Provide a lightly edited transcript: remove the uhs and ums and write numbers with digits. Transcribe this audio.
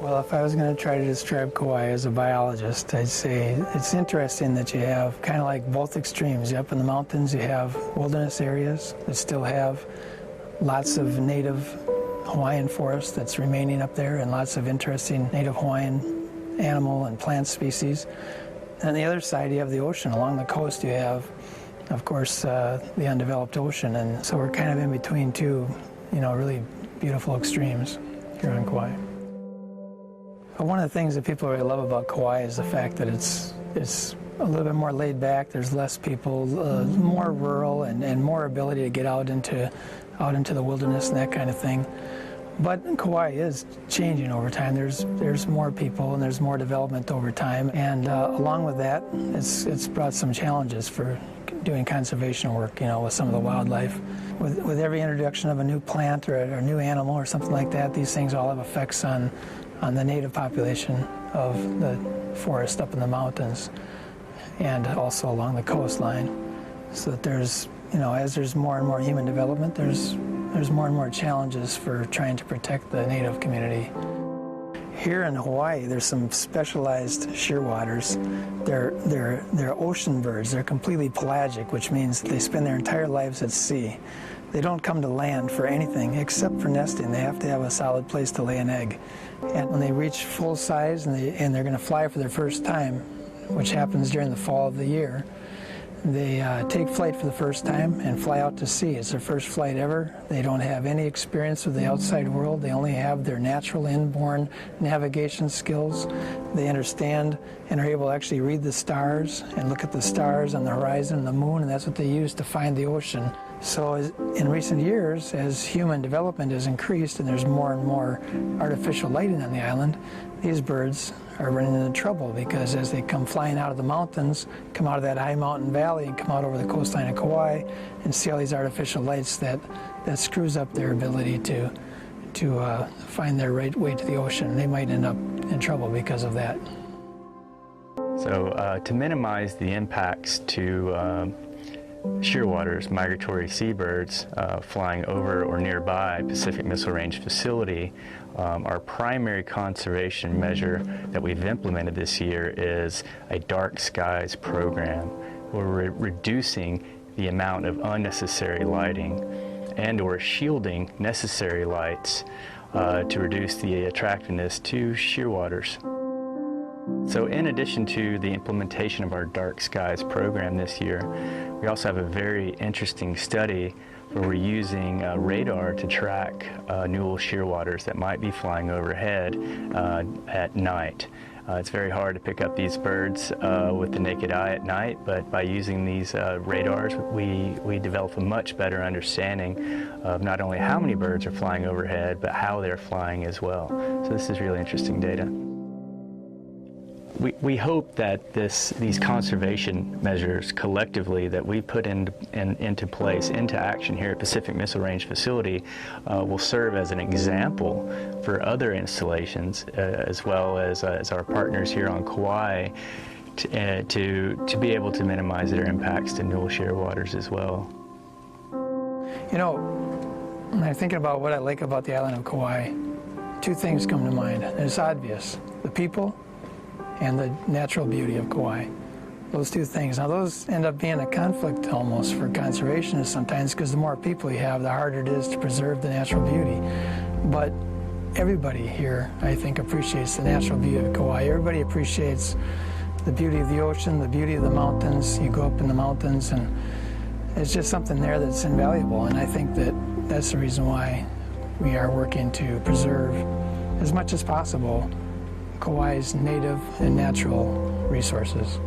Well, if I was going to try to describe Kauai as a biologist, I'd say it's interesting that you have kind of like both extremes. Up in the mountains, you have wilderness areas that still have lots of native Hawaiian forest that's remaining up there and lots of interesting native Hawaiian animal and plant species. And on the other side, you have the ocean. Along the coast, you have, of course, the undeveloped ocean. And so we're kind of in between two, really beautiful extremes here on Kauai. But one of the things that people really love about Kauai is the fact that it's a little bit more laid back. There's less people, more rural, and more ability to get out into the wilderness and that kind of thing. But Kauai is changing over time. There's more people and there's more development over time. And along with that, it's brought some challenges for doing conservation work, with some of the wildlife. With every introduction of a new plant or a new animal or something like that, these things all have effects on the native population of the forest up in the mountains and also along the coastline. So that there's, as there's more and more human development, there's more and more challenges for trying to protect the native community. Here in Hawaii, there's some specialized shearwaters. They're ocean birds. They're completely pelagic, which means they spend their entire lives at sea. They don't come to land for anything except for nesting. They have to have a solid place to lay an egg. And when they reach full size and they're going to fly for their first time, which happens during the fall of the year, they take flight for the first time and fly out to sea. It's their first flight ever. They don't have any experience with the outside world. They only have their natural inborn navigation skills. They understand and are able to actually read the stars and look at the stars on the horizon and the moon, and that's what they use to find the ocean. So in recent years, as human development has increased and there's more and more artificial lighting on the island, these birds are running into trouble because as they come flying out of the mountains, come out of that high mountain valley and come out over the coastline of Kauai and see all these artificial lights, that screws up their ability to find their right way to the ocean. They might end up in trouble because of that. So to minimize the impacts to shearwaters, migratory seabirds flying over or nearby Pacific Missile Range facility, our primary conservation measure that we've implemented this year is a dark skies program. We're reducing the amount of unnecessary lighting and or shielding necessary lights to reduce the attractiveness to shearwaters. So in addition to the implementation of our Dark Skies program this year, we also have a very interesting study where we're using radar to track newel shearwaters that might be flying overhead at night. It's very hard to pick up these birds with the naked eye at night, but by using these radars, we develop a much better understanding of not only how many birds are flying overhead, but how they're flying as well. So this is really interesting data. We hope that these conservation measures collectively that we put into place, into action here at Pacific Missile Range facility will serve as an example for other installations as well as our partners here on Kauai to be able to minimize their impacts to newel shearwaters as well. When I'm thinking about what I like about the island of Kauai, two things come to mind. It's obvious: the people and the natural beauty of Kauai. Those two things. Now those end up being a conflict almost for conservationists sometimes, because the more people you have, the harder it is to preserve the natural beauty. But everybody here, I think, appreciates the natural beauty of Kauai. Everybody appreciates the beauty of the ocean, the beauty of the mountains. You go up in the mountains and it's just something there that's invaluable, and I think that's the reason why we are working to preserve as much as possible Kauai's native and natural resources.